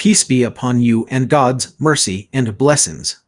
peace be upon you and God's mercy and blessings.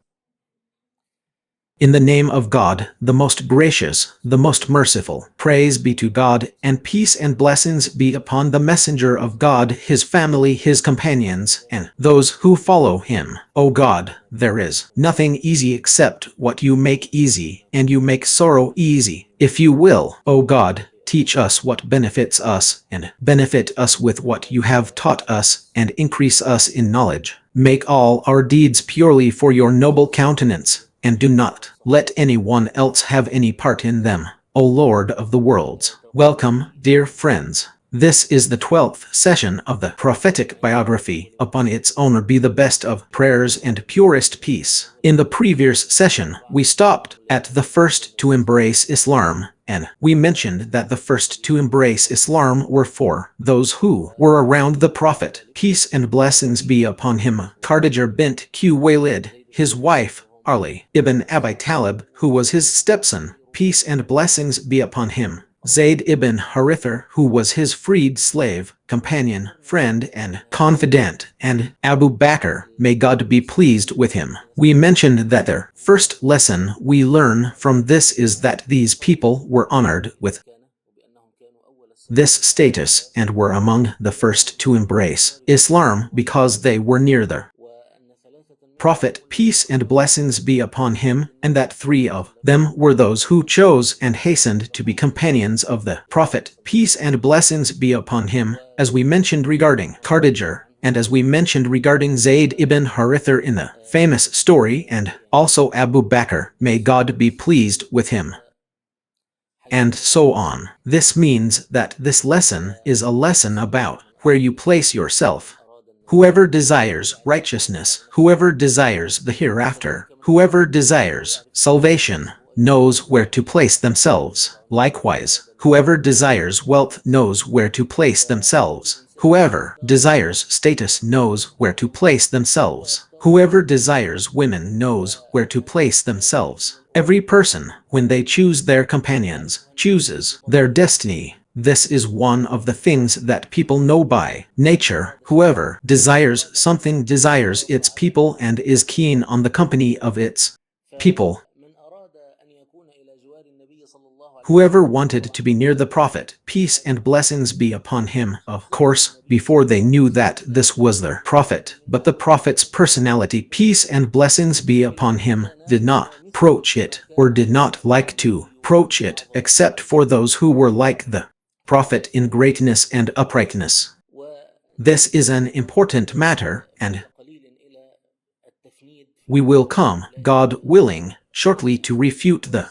In the name of God, the most gracious, the most merciful, praise be to God, and peace and blessings be upon the messenger of God, his family, his companions, and those who follow him. O God, there is nothing easy except what you make easy, and you make sorrow easy. If you will, O God, teach us what benefits us, and benefit us with what you have taught us, and increase us in knowledge. Make all our deeds purely for your noble countenance, and do not let anyone else have any part in them, O Lord of the worlds. Welcome, dear friends. This is the 12th session of the prophetic biography. Upon its owner be the best of prayers and purest peace. In the previous session, we stopped at the first to embrace Islam, and we mentioned that the first to embrace Islam were for those who were around the Prophet, peace and blessings be upon him, Khadijah bint Khuwaylid, his wife, Ali ibn Abi Talib, who was his stepson, peace and blessings be upon him, Zayd ibn Haritha, who was his freed slave, companion, friend, and confidant, and Abu Bakr, may God be pleased with him. We mentioned that the first lesson we learn from this is that these people were honored with this status and were among the first to embrace Islam because they were near the Prophet, peace and blessings be upon him, and that 3 of them were those who chose and hastened to be companions of the Prophet, peace and blessings be upon him, as we mentioned regarding Khadijah, and as we mentioned regarding Zayd ibn Haritha in the famous story, and also Abu Bakr, may God be pleased with him. And so on. This means that this lesson is a lesson about where you place yourself. Whoever desires righteousness, whoever desires the hereafter, whoever desires salvation, knows where to place themselves. Likewise, whoever desires wealth knows where to place themselves. Whoever desires status knows where to place themselves. Whoever desires women knows where to place themselves. Every person, when they choose their companions, chooses their destiny. This is one of the things that people know by nature. Whoever desires something desires its people and is keen on the company of its people. Whoever wanted to be near the Prophet, peace and blessings be upon him, of course, before they knew that this was their Prophet, but the Prophet's personality, peace and blessings be upon him, did not approach it, or did not like to approach it, except for those who were like the Prophet in greatness and uprightness. This is an important matter, and we will come, God willing, shortly to refute the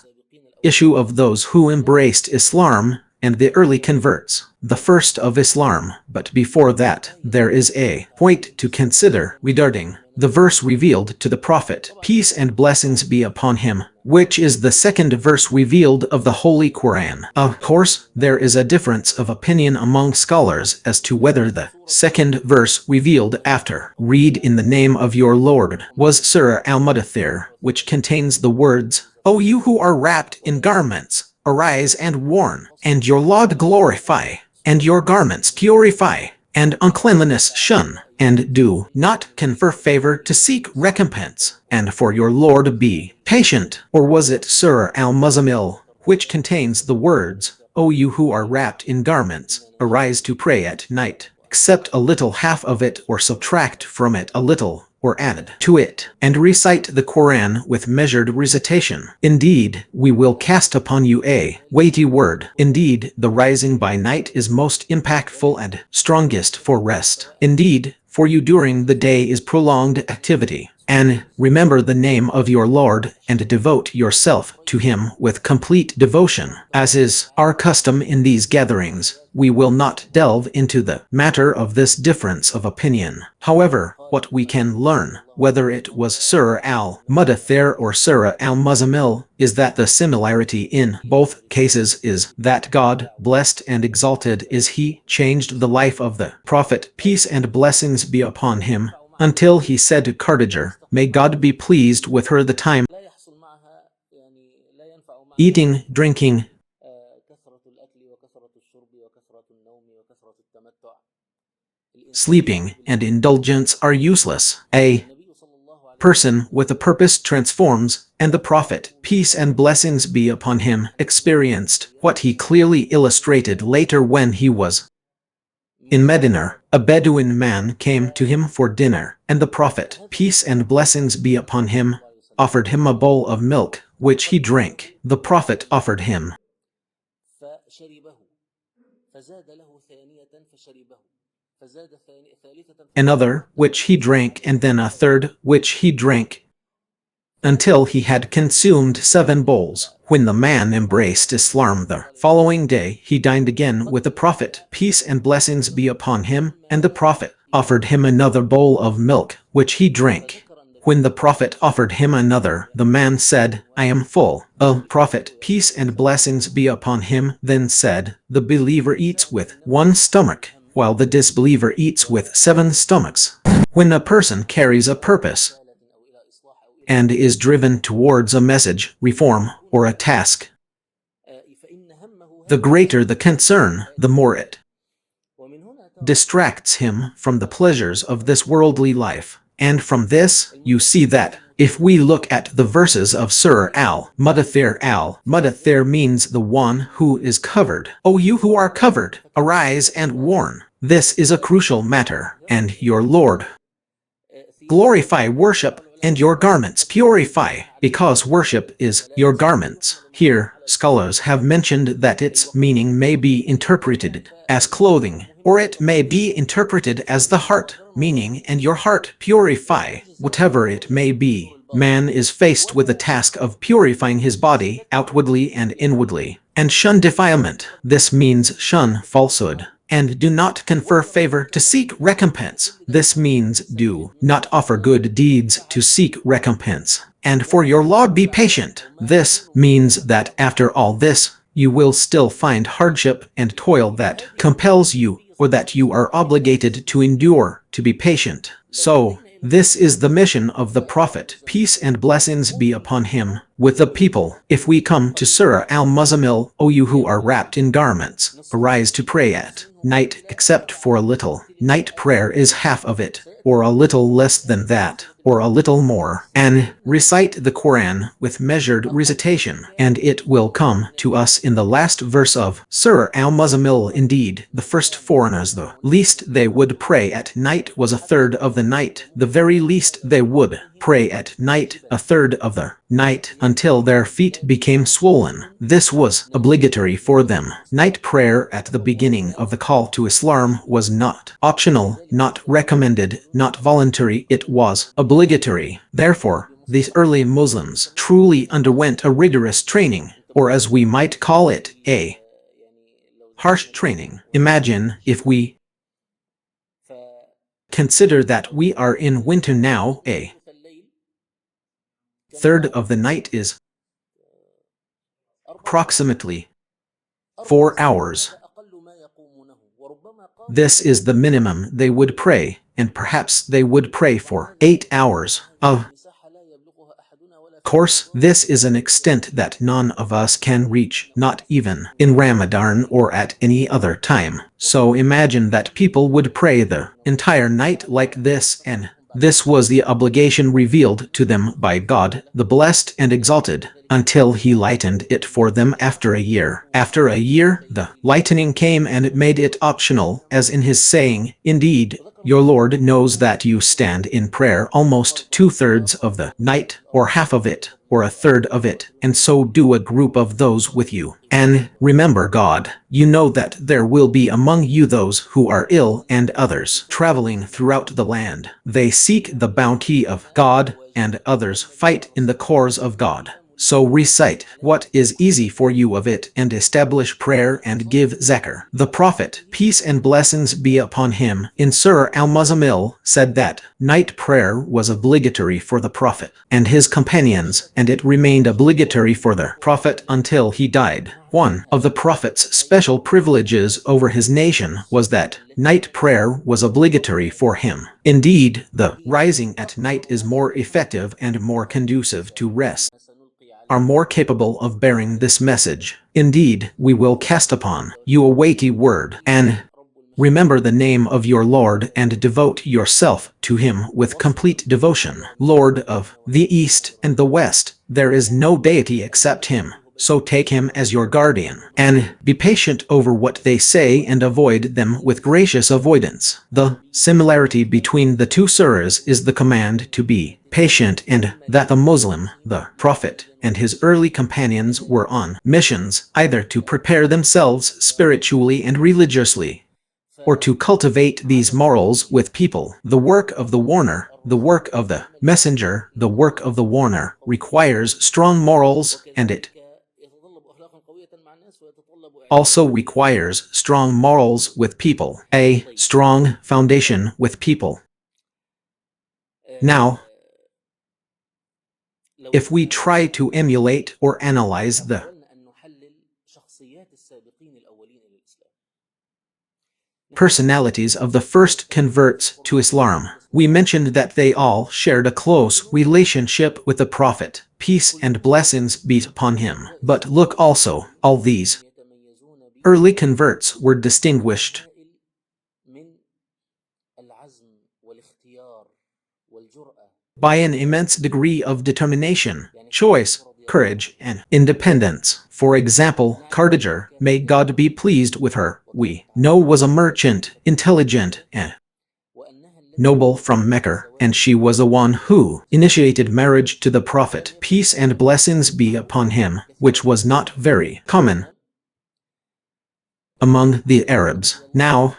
issue of those who embraced Islam and the early converts, the first of Islam. But before that, there is a point to consider regarding the verse revealed to the Prophet, peace and blessings be upon him, which is the second verse revealed of the Holy Quran. Of course, there is a difference of opinion among scholars as to whether the second verse revealed after "Read in the name of your Lord" was Surah Al-Mudaththir, which contains the words, "O you who are wrapped in garments, arise and warn, and your Lord glorify, and your garments purify, and uncleanliness shun, and do not confer favor to seek recompense, and for your Lord be patient." Or was it Surah Al-Muzammil, which contains the words, "O you who are wrapped in garments, arise to pray at night, accept a little half of it or subtract from it a little, or add to it, and recite the Quran with measured recitation. Indeed, we will cast upon you a weighty word. Indeed, the rising by night is most impactful and strongest for rest. Indeed, for you during the day is prolonged activity. And remember the name of your Lord, and devote yourself to him with complete devotion. As is our custom in these gatherings, we will not delve into the matter of this difference of opinion. However, what we can learn, whether it was Surah Al-Mudaththir or Surah Al-Muzammil, is that the similarity in both cases is that God, blessed and exalted is he, changed the life of the Prophet, peace and blessings be upon him, until he said to Khadijah, may God be pleased with her, the time eating, drinking, sleeping, and indulgence are useless. A person with a purpose transforms, and the Prophet, peace and blessings be upon him, experienced what he clearly illustrated later when he was in Medina. A Bedouin man came to him for dinner, and the Prophet, peace and blessings be upon him, offered him a bowl of milk, which he drank. The Prophet offered him another, which he drank, and then a third, which he drank, until he had consumed 7 bowls. When the man embraced Islam the following day, he dined again with the Prophet, peace and blessings be upon him, and the Prophet offered him another bowl of milk, which he drank. When the Prophet offered him another, the man said, I am full. The Prophet, peace and blessings be upon him, then said, the believer eats with 1 stomach, while the disbeliever eats with 7 stomachs. When a person carries a purpose and is driven towards a message, reform, or a task, the greater the concern, the more it distracts him from the pleasures of this worldly life. And from this, you see that, if we look at the verses of Surah Al-Mudaththir means the one who is covered. O you who are covered, arise and warn. This is a crucial matter, and your Lord glorify worship, and your garments purify, because worship is your garments. Here, scholars have mentioned that its meaning may be interpreted as clothing, or it may be interpreted as the heart, meaning and your heart purify. Whatever it may be, man is faced with the task of purifying his body outwardly and inwardly, and shun defilement. This means shun falsehood, and do not confer favor to seek recompense. This means do not offer good deeds to seek recompense, and for your Lord be patient. This means that after all this, you will still find hardship and toil that compels you, or that you are obligated to endure, to be patient. So, this is the mission of the Prophet, peace and blessings be upon him, with the people. If we come to Surah Al-Muzammil, O you who are wrapped in garments, arise to pray at night, except for a little. Night prayer is half of it, or a little less than that, or a little more, and recite the Quran with measured recitation, and it will come to us in the last verse of Surah Al-Muzammil. Indeed, the first foreigners, the least they would pray at night was 1/3 of the night. The very least they would pray at night 1/3 of the night, until their feet became swollen. This was obligatory for them. Night prayer at the beginning of the call to Islam was not optional, not recommended, not voluntary, it was obligatory. Therefore, these early Muslims truly underwent a rigorous training, or as we might call it, a harsh training. Imagine if we consider that we are in winter now, a third of the night is approximately 4 hours. This is the minimum they would pray, and perhaps they would pray for 8 hours. Of course, this is an extent that none of us can reach, not even in Ramadan or at any other time. So imagine that people would pray the entire night like this, and this was the obligation revealed to them by God, the Blessed and Exalted, until He lightened it for them after a year. After a year, the lightening came and it made it optional, as in His saying, Indeed, your Lord knows that you stand in prayer almost 2/3 of the night, or half of it, or 1/3 of it, and so do a group of those with you. And remember God, you know that there will be among you those who are ill and others traveling throughout the land. They seek the bounty of God, and others fight in the cause of God. So recite what is easy for you of it, and establish prayer and give zakah. The Prophet, peace and blessings be upon him, in Surah Al-Muzammil, said that night prayer was obligatory for the Prophet and his companions, and it remained obligatory for the Prophet until he died. One of the Prophet's special privileges over his nation was that night prayer was obligatory for him. Indeed, the rising at night is more effective and more conducive to rest, are more capable of bearing this message. Indeed, we will cast upon you a weighty word, and Remember the name of your Lord and devote yourself to him with complete devotion. Lord of the East and the West, there is no deity except him. So take him as your guardian, and be patient over what they say and avoid them with gracious avoidance. The similarity between the two surahs is the command to be patient and that the Muslim, the Prophet, and his early companions were on missions either to prepare themselves spiritually and religiously, or to cultivate these morals with people. The work of the warner, the work of the messenger, the work of the warner requires strong morals, and it also requires strong morals with people, a strong foundation with people. Now, if we try to emulate or analyze the personalities of the first converts to Islam, we mentioned that they all shared a close relationship with the Prophet, peace and blessings be upon him. But look also, all these early converts were distinguished by an immense degree of determination, choice, courage, and independence. For example, Khadijah, may God be pleased with her, we know was a merchant, intelligent, and noble from Mecca, and she was the one who initiated marriage to the Prophet, peace and blessings be upon him, which was not very common among the Arabs. Now,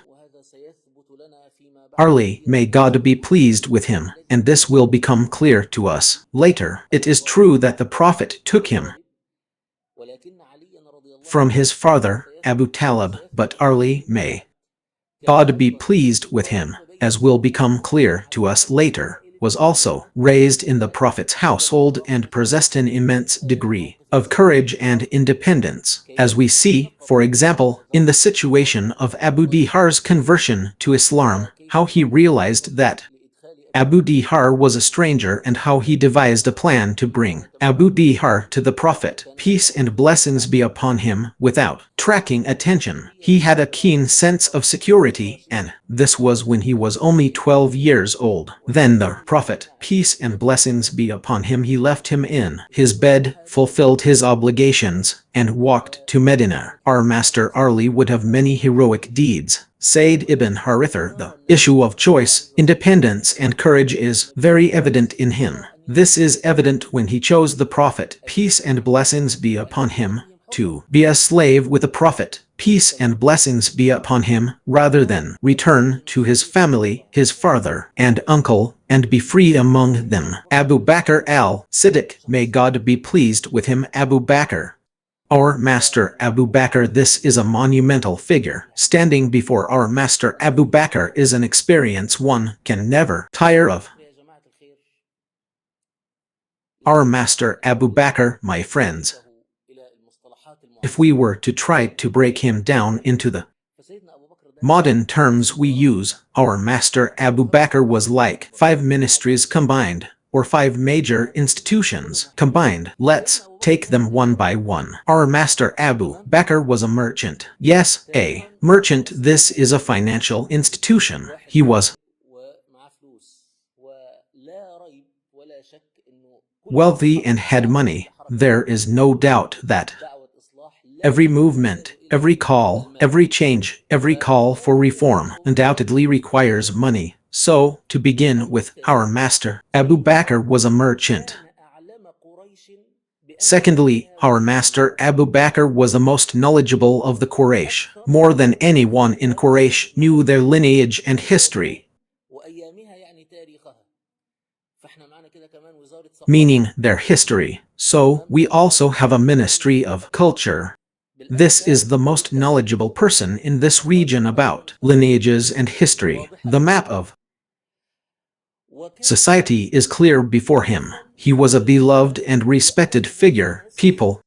Ali, may God be pleased with him, and this will become clear to us later. It is true that the Prophet took him from his father, Abu Talib, but Ali, may God be pleased with him, as will become clear to us later, was also raised in the Prophet's household and possessed an immense degree of courage and independence, as we see, for example, in the situation of Abu Dihar's conversion to Islam, how he realized that Abu Dihar was a stranger and how he devised a plan to bring Abu Dihar to the Prophet, peace and blessings be upon him, without attracting attention. He had a keen sense of security, and this was when he was only 12 years old. Then the Prophet, peace and blessings be upon him, he left him in his bed, fulfilled his obligations, and walked to Medina. Our master Ali would have many heroic deeds. Said ibn Haritha, the issue of choice, independence and courage is very evident in him. This is evident when he chose the Prophet, peace and blessings be upon him, to be a slave with the Prophet, peace and blessings be upon him, rather than return to his family, his father and uncle, and be free among them. Abu Bakr al-Siddiq, may God be pleased with him. Abu Bakr, our master Abu Bakr, this is a monumental figure. Standing before our master Abu Bakr is an experience one can never tire of. Our master Abu Bakr, my friends, if we were to try to break him down into the modern terms we use, our master Abu Bakr was like 5 ministries combined, or 5 major institutions combined. Let's take them one by one. Our master Abu Bakr was a merchant. Yes, a merchant. This is a financial institution. He was wealthy and had money. There is no doubt that every movement, every call, every change, every call for reform undoubtedly requires money. So, to begin with, our master Abu Bakr was a merchant. Secondly, our master Abu Bakr was the most knowledgeable of the Quraysh. More than anyone in Quraysh knew their lineage and history, meaning their history. So, we also have a ministry of culture. This is the most knowledgeable person in this region about lineages and history. The map of society is clear before him. He was a beloved and respected figure. People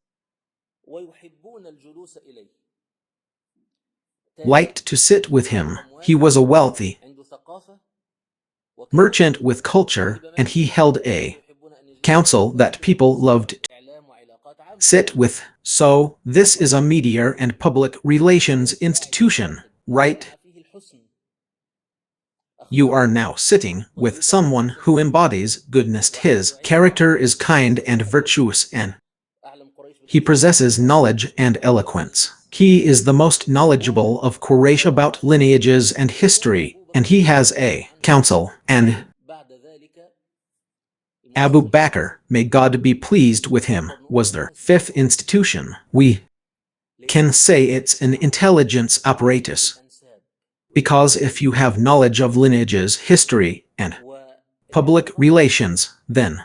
liked to sit with him. He was a wealthy merchant with culture, and he held a council that people loved to sit with. So, this is a media and public relations institution, right? You are now sitting with someone who embodies goodness. His character is kind and virtuous, and he possesses knowledge and eloquence. He is the most knowledgeable of Quraysh about lineages and history, and he has a council. And Abu Bakr, may God be pleased with him, was their fifth institution. We can say it's an intelligence apparatus, because if you have knowledge of lineages, history, and public relations, then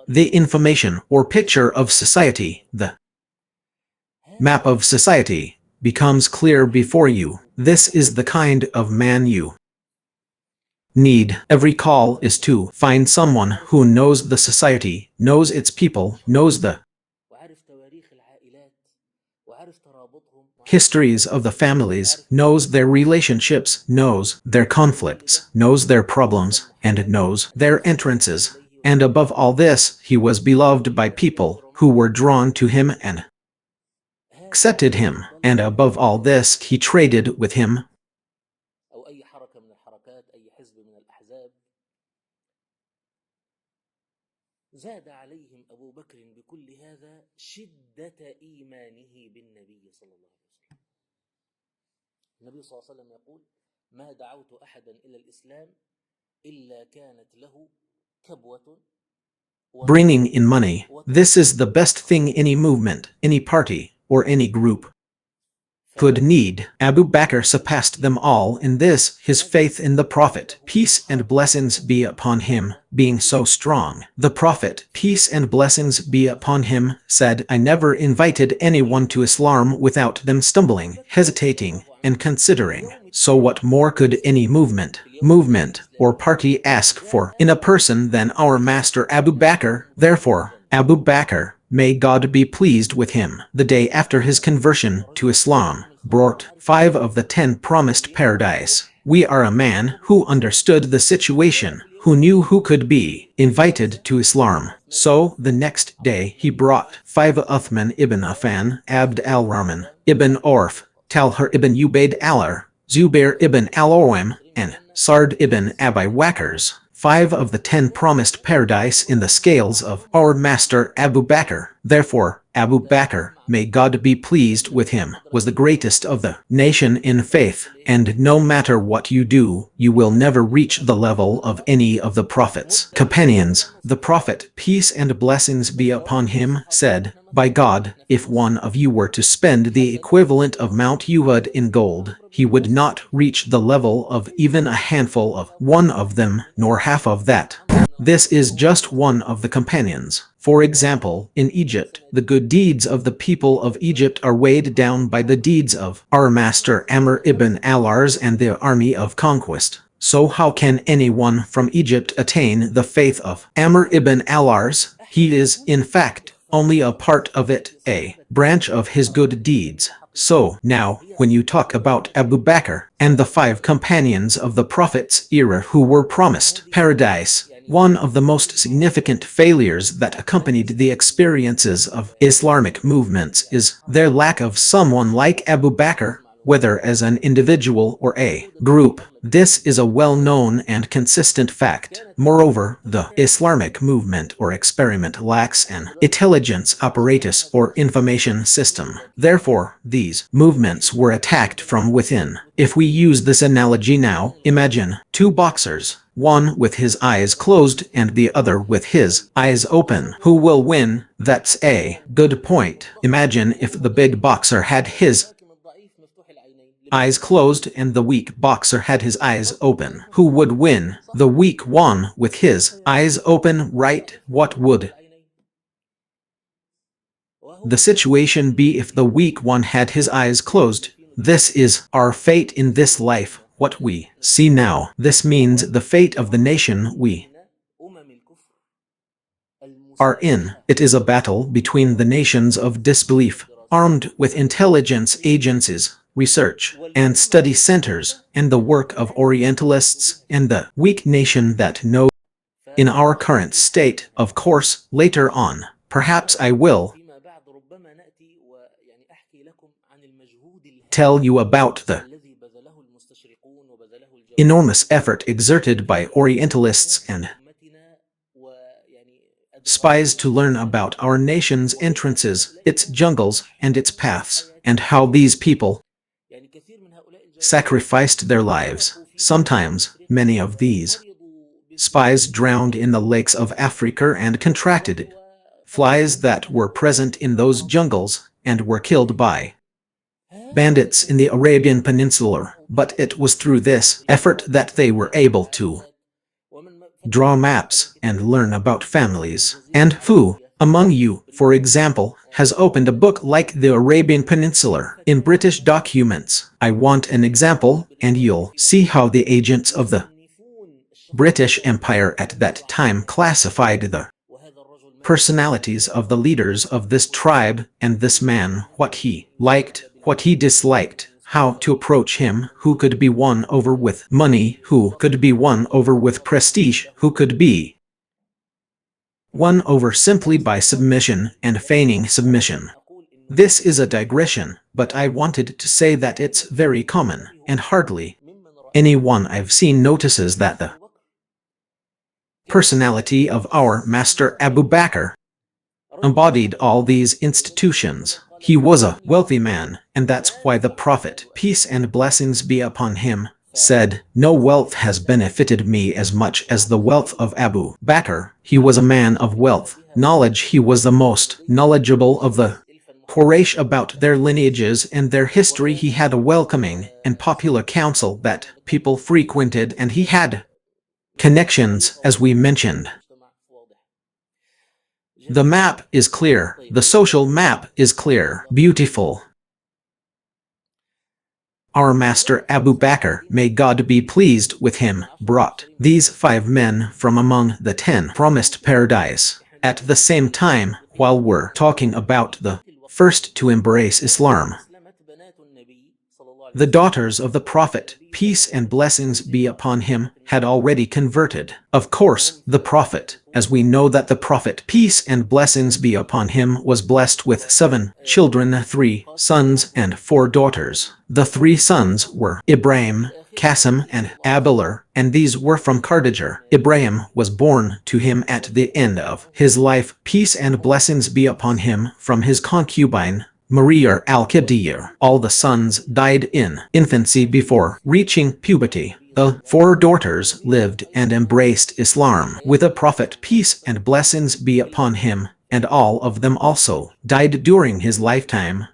the information or picture of society, the map of society, becomes clear before you. This is the kind of man you need. Every call is to find someone who knows the society, knows its people, knows the histories of the families, knows their relationships, knows their conflicts, knows their problems, and knows their entrances. And above all this, he was beloved by people who were drawn to him and accepted him. And above all this, he traded with him. زاد عليهم أبو بكر بكل هذا شدة إيمانه بالنبي صلى الله عليه وسلم. النبي صلى الله عليه وسلم يقول: ما دعوت أحدا إلى الإسلام إلا كانت له كبوة. Bringing in money. This is the best thing any movement, any party, or any group could need. Abu Bakr surpassed them all in this, his faith in the Prophet, peace and blessings be upon him, being so strong. The Prophet, peace and blessings be upon him, said, I never invited anyone to Islam without them stumbling, hesitating, and considering. So what more could any movement, or party ask for in a person than our master Abu Bakr? Therefore, Abu Bakr, may God be pleased with him, the day after his conversion to Islam, brought 5 of the 10 promised paradise. We are a man who understood the situation, who knew who could be invited to Islam. So, the next day he brought 5 Uthman ibn Affan, Abd al-Rahman ibn Orf, Talha ibn Ubaid al-Ar, Zubair ibn al-Awam, and Sard ibn Abi Waqqas, 5 of the 10 promised paradise in the scales of our master Abu Bakr. Therefore, Abu Bakr, may God be pleased with him, was the greatest of the nation in faith, and no matter what you do, you will never reach the level of any of the Prophet's companions. The Prophet, peace and blessings be upon him, said, by God, if one of you were to spend the equivalent of Mount Uhud in gold, he would not reach the level of even a handful of one of them, nor half of that. This is just one of the companions. For example, in Egypt, the good deeds of the people of Egypt are weighed down by the deeds of our master Amr ibn al-As and the army of conquest. So how can anyone from Egypt attain the faith of Amr ibn al-As? He is, in fact, only a part of it, a branch of his good deeds. So, now, when you talk about Abu Bakr and the 5 companions of the Prophet's era who were promised paradise, one of the most significant failures that accompanied the experiences of Islamic movements is their lack of someone like Abu Bakr, whether as an individual or a group. This is a well-known and consistent fact. Moreover, the Islamic movement or experiment lacks an intelligence apparatus or information system. Therefore, these movements were attacked from within. If we use this analogy now, imagine 2 boxers, one with his eyes closed and the other with his eyes open. Who will win? That's a good point. Imagine if the big boxer had his eyes closed and the weak boxer had his eyes open. Who would win? The weak one with his eyes open, right? What would the situation be if the weak one had his eyes closed? This is our fate in this life, what we see now. This means the fate of the nation we are in. It is a battle between the nations of disbelief, armed with intelligence agencies, research and study centers, and the work of Orientalists, and the weak nation that knows. In our current state, of course, later on, perhaps I will tell you about the الذي بذله المستشرقون وبذله الجواد enormous effort exerted by Orientalists and أمتنا ويعني spies to learn about our nation's entrances, its jungles, and its paths, and how these people يعني كثير من هؤلاء الجواد sacrificed their lives. Sometimes, many of these spies drowned in the lakes of Africa and contracted flies that were present in those jungles and were killed by bandits in the Arabian Peninsula, but it was through this effort that they were able to draw maps and learn about families. And who, among you, for example, has opened a book like the Arabian Peninsula in British documents? I want an example, and you'll see how the agents of the British Empire at that time classified the personalities of the leaders of this tribe and this man, what he liked, what he disliked, how to approach him, who could be won over with money, who could be won over with prestige, who could be won over simply by submission and feigning submission. This is a digression, but I wanted to say that it's very common, and hardly anyone I've seen notices that the personality of our master Abu Bakr embodied all these institutions. He was a wealthy man, and that's why the Prophet, peace and blessings be upon him, said, "No wealth has benefited me as much as the wealth of Abu Bakr." He was a man of wealth, knowledge. He was the most knowledgeable of the Quraysh about their lineages and their history. He had a welcoming and popular council that people frequented, and he had connections, as we mentioned. The map is clear. The social map is clear. Beautiful. Our master Abu Bakr, may God be pleased with him, brought these 5 men from among the 10 promised paradise. At the same time, while we're talking about the first to embrace Islam, the daughters of the Prophet, peace and blessings be upon him, had already converted. Of course, the Prophet, as we know that the Prophet, peace and blessings be upon him, was blessed with 7 children, 3 sons and 4 daughters. The 3 sons were Ibrahim, Qasim, and Abelard, and these were from Khadijah. Ibrahim was born to him at the end of his life, peace and blessings be upon him, from his concubine, Maria al-Qibtiyya. All the sons died in infancy before reaching puberty. The 4 daughters lived and embraced Islam with the Prophet, peace and blessings be upon him, and all of them also died during his lifetime,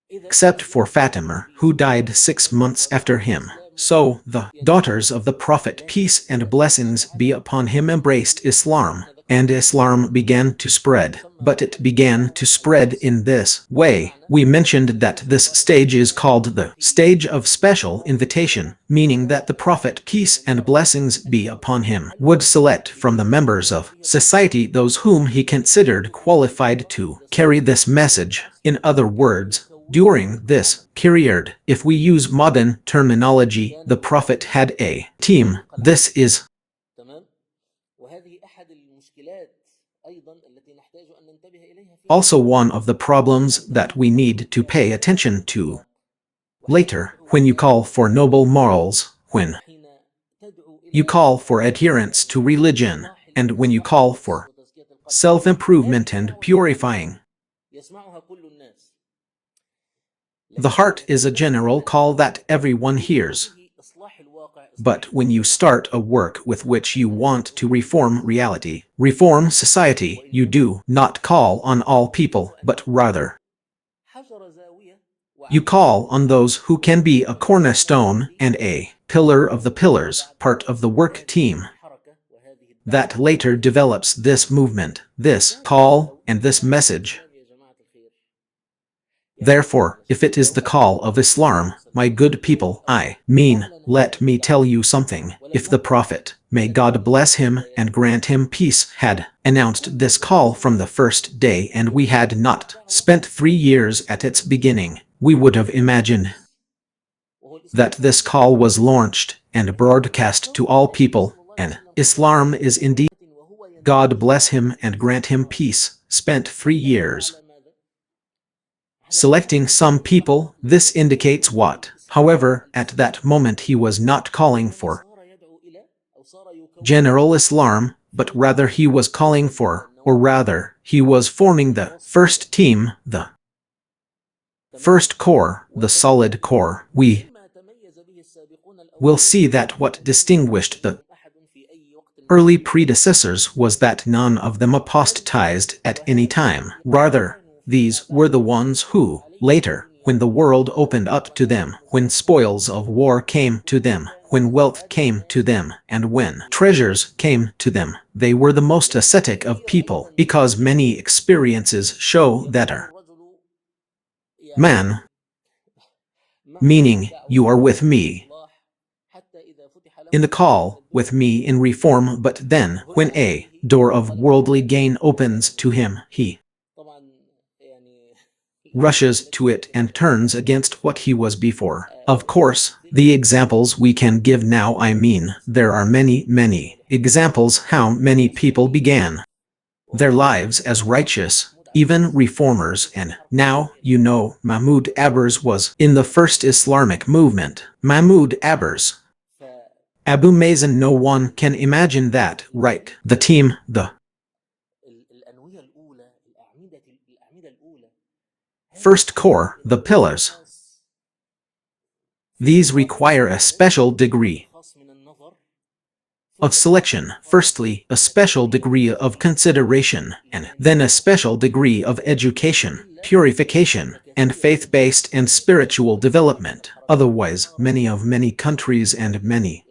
except for Fatima, who died 6 months after him. So the daughters of the Prophet, peace and blessings be upon him, embraced Islam, and Islam began to spread. But it began to spread in this way. We mentioned that this stage is called the stage of special invitation, meaning that the Prophet, peace and blessings be upon him, would select from the members of society those whom he considered qualified to carry this message. In other words, during this period, if we use modern terminology, the Prophet had a team. This is also one of the problems that we need to pay attention to. Later, when you call for noble morals, when you call for adherence to religion, and when you call for self-improvement and purifying, the heart is a general call that everyone hears. But when you start a work with which you want to reform reality, reform society, you do not call on all people, but rather you call on those who can be a cornerstone and a pillar of the pillars, part of the work team that later develops this movement, this call, and this message. Therefore, if it is the call of Islam, my good people, I mean, let me tell you something. If the Prophet, may God bless him and grant him peace, had announced this call from the first day and we had not spent 3 years at its beginning, we would have imagined that this call was launched and broadcast to all people, and Islam is indeed, God bless him and grant him peace, spent 3 years selecting some people, this indicates what? However, at that moment he was not calling for general Islam, but rather he was calling for, or rather, he was forming the first team, the first core, the solid core. We will see that what distinguished the early predecessors was that none of them apostatized at any time. Rather, these were the ones who, later, when the world opened up to them, when spoils of war came to them, when wealth came to them, and when treasures came to them, they were the most ascetic of people, because many experiences show that our man, meaning you are with me in the call, with me in reform, but then, when a door of worldly gain opens to him, he rushes to it and turns against what he was before. Of course, the examples we can give now, I mean, there are many examples how many people began their lives as righteous, even reformers, and now, you know, Mahmoud Abbas was in the first Islamic movement. Mahmoud Abbas, Abu Mazen, no one can imagine that, right? The team, the first core, the pillars. These require a special degree of selection. Firstly, a special degree of consideration, and then a special degree of education, purification, and faith-based and spiritual development. Otherwise, many countries and many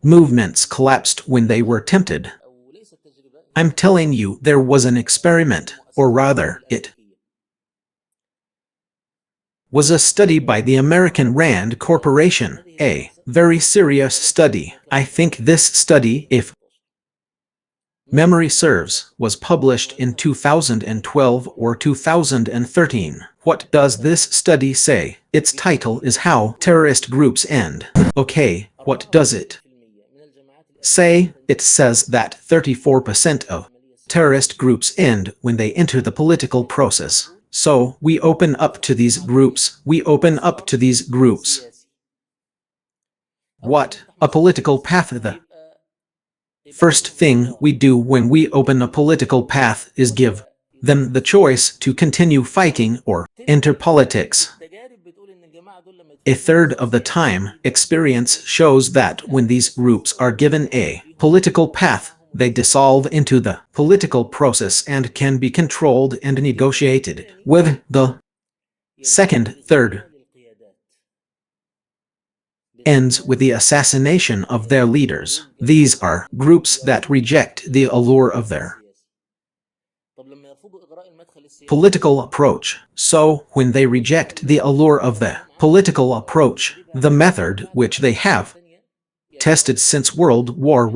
movements collapsed when they were tempted. I'm telling you, there was an experiment, or rather, it was a study by the American Rand Corporation, a very serious study. I think this study, if memory serves, was published in 2012 or 2013. What does this study say? Its title is How Terrorist Groups End. Okay, what does it say? It says that 34% of terrorist groups end when they enter the political process. So, we open up to these groups. What? A political path. The first thing we do when we open a political path is give them the choice to continue fighting or enter politics. A third of the time, experience shows that when these groups are given a political path, they dissolve into the political process and can be controlled and negotiated with. The second third ends with the assassination of their leaders. These are groups that reject the allure of their political approach. So, when they reject the allure of the political approach, the method which they have tested since World War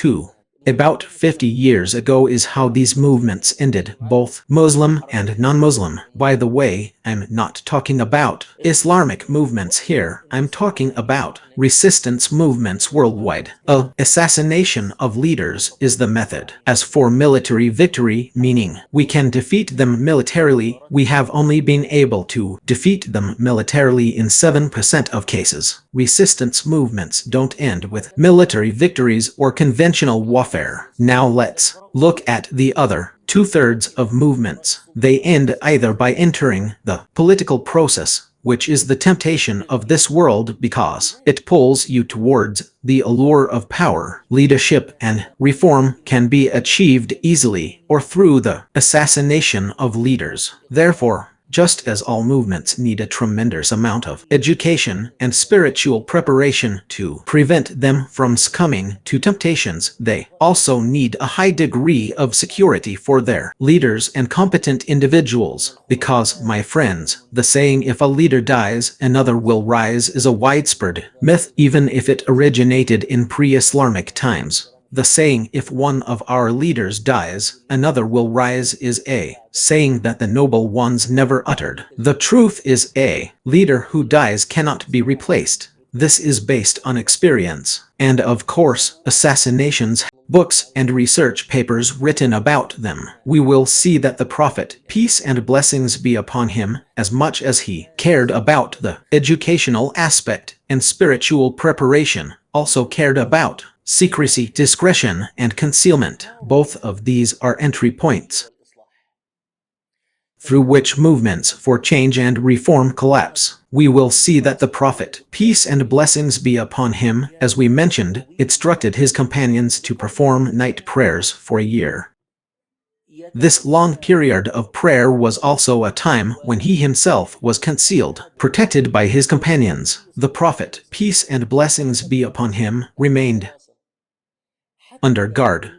II, about 50 years ago, is how these movements ended, both Muslim and non-Muslim. By the way, I'm not talking about Islamic movements here. I'm talking about resistance movements worldwide. Assassination of leaders is the method. As for military victory, meaning we can defeat them militarily, we have only been able to defeat them militarily in 7% of cases. Resistance movements don't end with military victories or conventional warfare. Now let's look at the other two-thirds of movements. They end either by entering the political process, which is the temptation of this world because it pulls you towards the allure of power. Leadership and reform can be achieved easily or through the assassination of leaders. Therefore, just as all movements need a tremendous amount of education and spiritual preparation to prevent them from succumbing to temptations, they also need a high degree of security for their leaders and competent individuals. Because, my friends, the saying "if a leader dies, another will rise" is a widespread myth, even if it originated in pre-Islamic times. The saying "if one of our leaders dies, another will rise" is a saying that the noble ones never uttered. The truth is, a leader who dies cannot be replaced. This is based on experience. And of course, assassinations books and research papers written about them, we will see that the Prophet, peace and blessings be upon him, as much as he cared about the educational aspect and spiritual preparation, also cared about secrecy, discretion, and concealment. Both of these are entry points through which movements for change and reform collapse. We will see that the Prophet, peace and blessings be upon him, as we mentioned, instructed his companions to perform night prayers for a year. This long period of prayer was also a time when he himself was concealed, protected by his companions. The Prophet, peace and blessings be upon him, remained under guard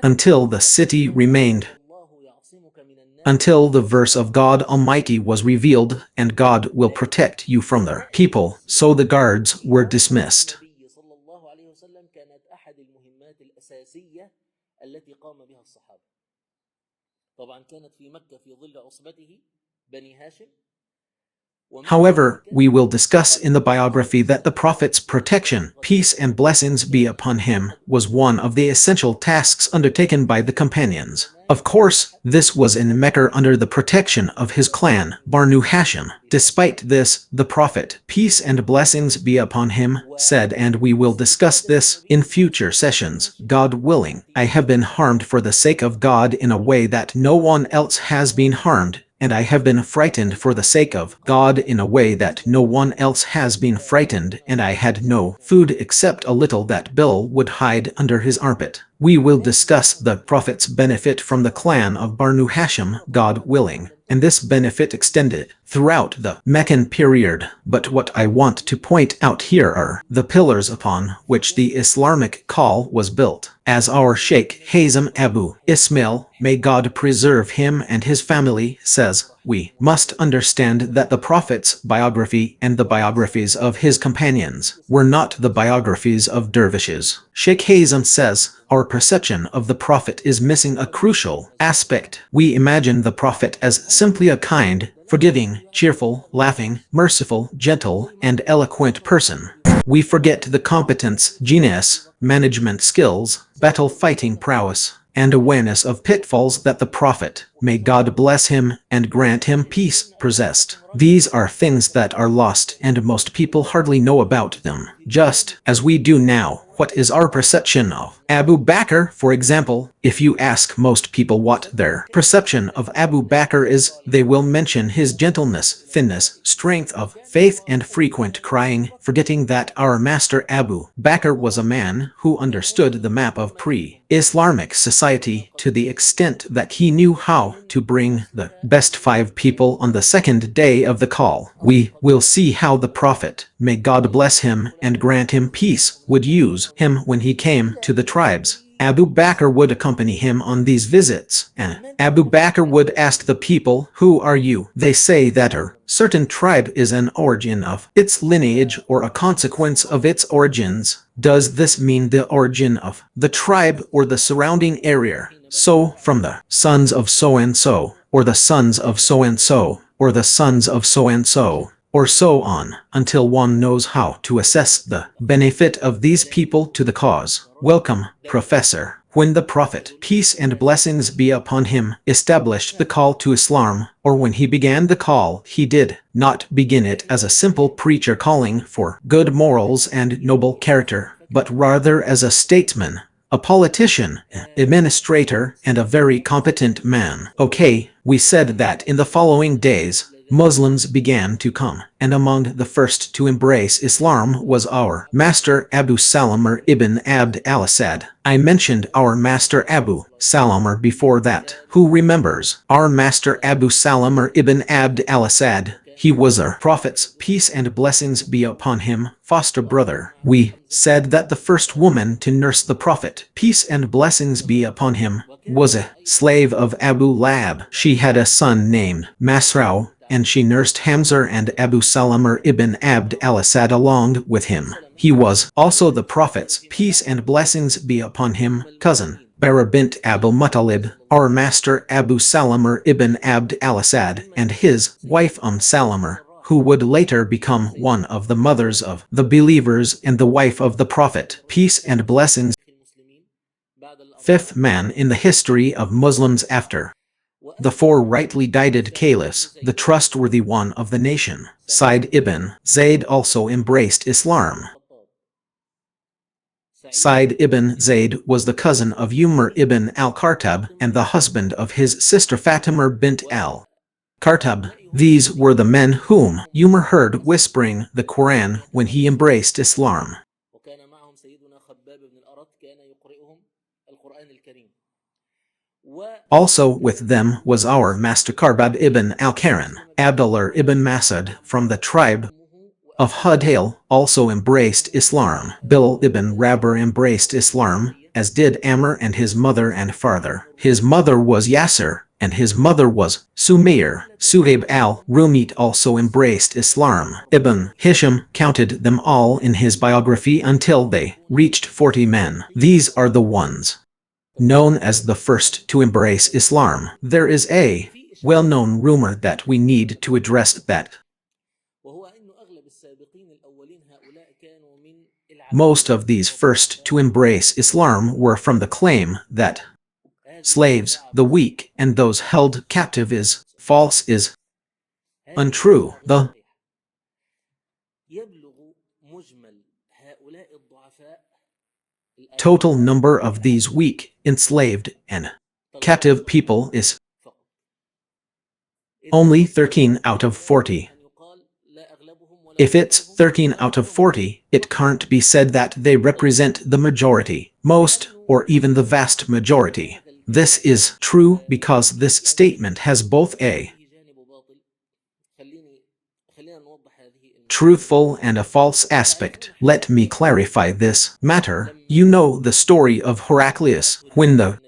until the city remained, until the verse of God Almighty was revealed, and God will protect you from the people. So the guards were dismissed. However, we will discuss in the biography that the Prophet's protection, peace and blessings be upon him, was one of the essential tasks undertaken by the companions. Of course, this was in Mecca under the protection of his clan, Banu Hashim. Despite this, the Prophet, peace and blessings be upon him, said, and we will discuss this in future sessions, God willing, I have been harmed for the sake of God in a way that no one else has been harmed, and I have been frightened for the sake of God in a way that no one else has been frightened, and I had no food except a little that Bill would hide under his armpit. We will discuss the Prophet's benefit from the clan of Banu Hashim, God willing, and this benefit extended throughout the Meccan period. But what I want to point out here are the pillars upon which the Islamic call was built. As our Sheikh Hazem Abu Ismail, may God preserve him and his family, says, we must understand that the Prophet's biography and the biographies of his companions were not the biographies of dervishes. Sheikh Hazem says, our perception of the Prophet is missing a crucial aspect. We imagine the Prophet as simply a kind, forgiving, cheerful, laughing, merciful, gentle, and eloquent person. We forget the competence, genius, management skills, battle fighting prowess, and awareness of pitfalls that the Prophet, may God bless him and grant him peace, possessed. These are things that are lost, and most people hardly know about them. Just as we do now, what is our perception of Abu Bakr, for example? If you ask most people what their perception of Abu Bakr is, they will mention his gentleness, thinness, strength of faith, and frequent crying, forgetting that our master Abu Bakr was a man who understood the map of pre-Islamic society to the extent that he knew how to bring the best 5 people on the second day of the call. We will see how the Prophet, may God bless him and grant him peace, would use him when he came to the tribes. Abu Bakr would accompany him on these visits, and Abu Bakr would ask the people, who are you? They say that a certain tribe is an origin of its lineage or a consequence of its origins. Does this mean the origin of the tribe or the surrounding area? So, from the sons of so-and-so, or the sons of so-and-so, or the sons of so-and-so, or so on, until one knows how to assess the benefit of these people to the cause. Welcome, Professor. When the Prophet, peace and blessings be upon him, established the call to Islam, or when he began the call, he did not begin it as a simple preacher calling for good morals and noble character, but rather as a statesman, a politician, administrator, and a very competent man. Okay, we said that in the following days, Muslims began to come, and among the first to embrace Islam was our master Abu Salamah ibn Abd al-Assad. I mentioned our master Abu Salamah before that. Who remembers our master Abu Salamah ibn Abd al-Assad? He was our Prophet's, peace and blessings be upon him, foster brother. We said that the first woman to nurse the Prophet, peace and blessings be upon him, was a slave of Abu Lahab. She had a son named Masrau, and she nursed Hamza and Abu Salamah ibn Abd al-Assad along with him. He was also the Prophet's, peace and blessings be upon him, cousin, Bara bint Abu Muttalib, our master Abu Salamah ibn Abd al-Assad, and his wife Salamah, who would later become one of the mothers of the believers and the wife of the Prophet, peace and blessings fifth man in the history of Muslims after the four rightly guided caliphs, the trustworthy one of the nation. Sa'id ibn Zayd also embraced Islam. Sa'id ibn Zayd was the cousin of Umar ibn al-Khattab and the husband of his sister Fatima bint al-Khattab. These were the men whom Umar heard whispering the Quran when he embraced Islam. Also with them was our master Karbab ibn al-Karan. Abdullah ibn Masud from the tribe of Hudayl also embraced Islam. Bil ibn Rabah embraced Islam, as did Amr and his mother and father. His mother was Yasser, and his mother was Sumayr. Suhaib al-Rumit also embraced Islam. Ibn Hisham counted them all in his biography until they reached 40 men. These are the ones known as the first to embrace Islam. There is a well-known rumor that we need to address that most of these first to embrace Islam were from the claim that slaves, the weak, and those held captive is false, is untrue. The total number of these weak, enslaved, and captive people is only 13 out of 40. If it's 13 out of 40, it can't be said that they represent the majority, most, or even the vast majority. This is true because this statement has both a truthful and a false aspect. Let me clarify this matter. You know the story of Heraclius. When the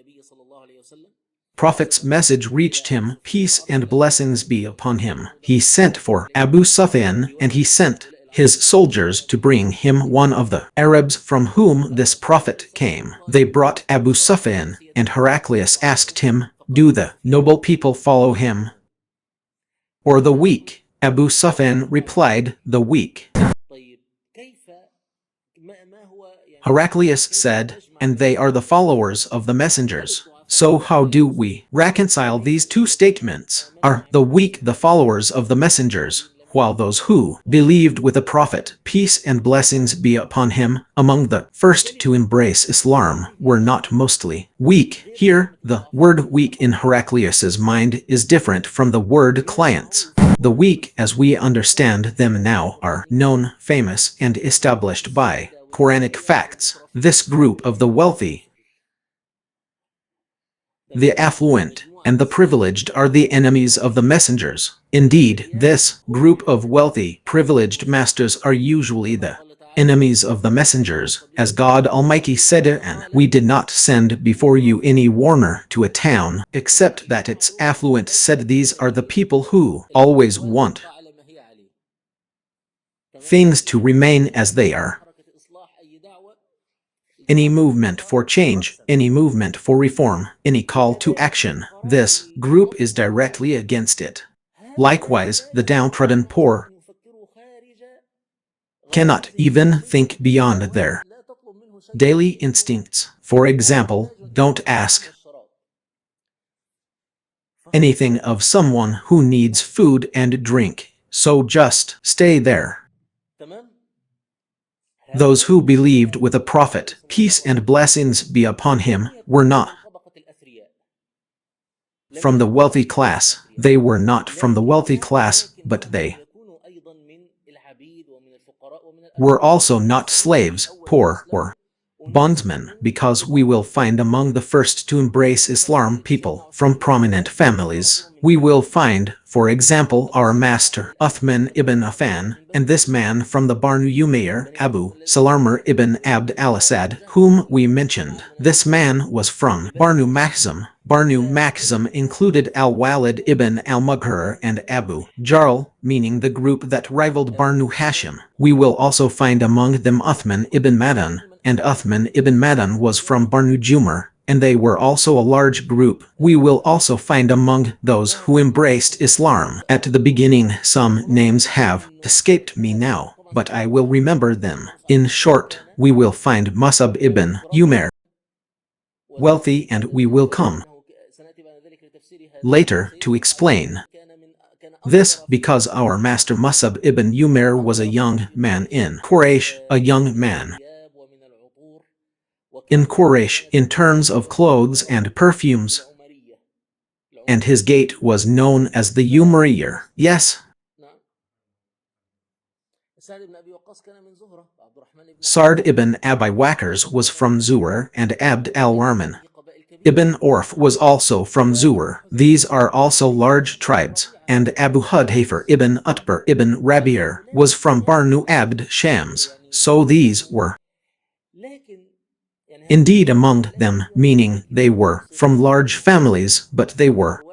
Prophet's message reached him, peace and blessings be upon him, he sent for Abu Sufyan, and he sent his soldiers to bring him one of the Arabs from whom this prophet came. They brought Abu Sufyan, and Heraclius asked him, do the noble people follow him, or the weak? Abu Sufyan replied, the weak. Heraclius said, and they are the followers of the messengers. So how do we reconcile these two statements? Are the weak the followers of the messengers, while those who believed with the Prophet, peace and blessings be upon him, among the first to embrace Islam, were not mostly weak? Here, the word weak in Heraclius's mind is different from the word clients. The weak, as we understand them now, are known, famous, and established by Quranic facts. This group of the wealthy, the affluent, and the privileged are the enemies of the messengers. Indeed, this group of wealthy, privileged masters are usually the enemies of the messengers, as God Almighty said, and we did not send before you any warner to a town, except that its affluent said, these are the people who always want things to remain as they are. Any movement for change, any movement for reform, any call to action, this group is directly against it. Likewise, the downtrodden poor cannot even think beyond their daily instincts. For example, don't ask anything of someone who needs food and drink, so just stay there. Those who believed with the Prophet, peace and blessings be upon him, were not from the wealthy class. They were not from the wealthy class, but they were also not slaves, poor, or bondsmen, because we will find among the first to embrace Islam people from prominent families. We will find, for example, our master Uthman ibn Affan, and this man from the Banu Umayr, Abu Salamah ibn Abd al-Asad, whom we mentioned. This man was from Banu Makhzum. Banu Makhzum included al-Walid ibn al-Mughir and Abu Jarl, meaning the group that rivaled Banu Hashim. We will also find among them Uthman ibn Madan, and Uthman ibn Madan was from Banu Jumar, and they were also a large group. We will also find among those who embraced Islam at the beginning. Some names have escaped me now, but I will remember them. In short, we will find Musab ibn Umair, wealthy, and we will come later to explain this because our master Musab ibn Umair was a young man in Quraysh, a young man in Quraysh in terms of clothes and perfumes, and his gate was known as the Umayyar. Yes, Sa'd ibn Abi Waqqas was from Zuhr, and Abd al-Rahman ibn Awf was also from Zuhr. These are also large tribes, and Abu Hudhayfah ibn Utbah ibn Rabi'ah was from Banu Abd Shams. So these were indeed among them, meaning they were from large families, but they were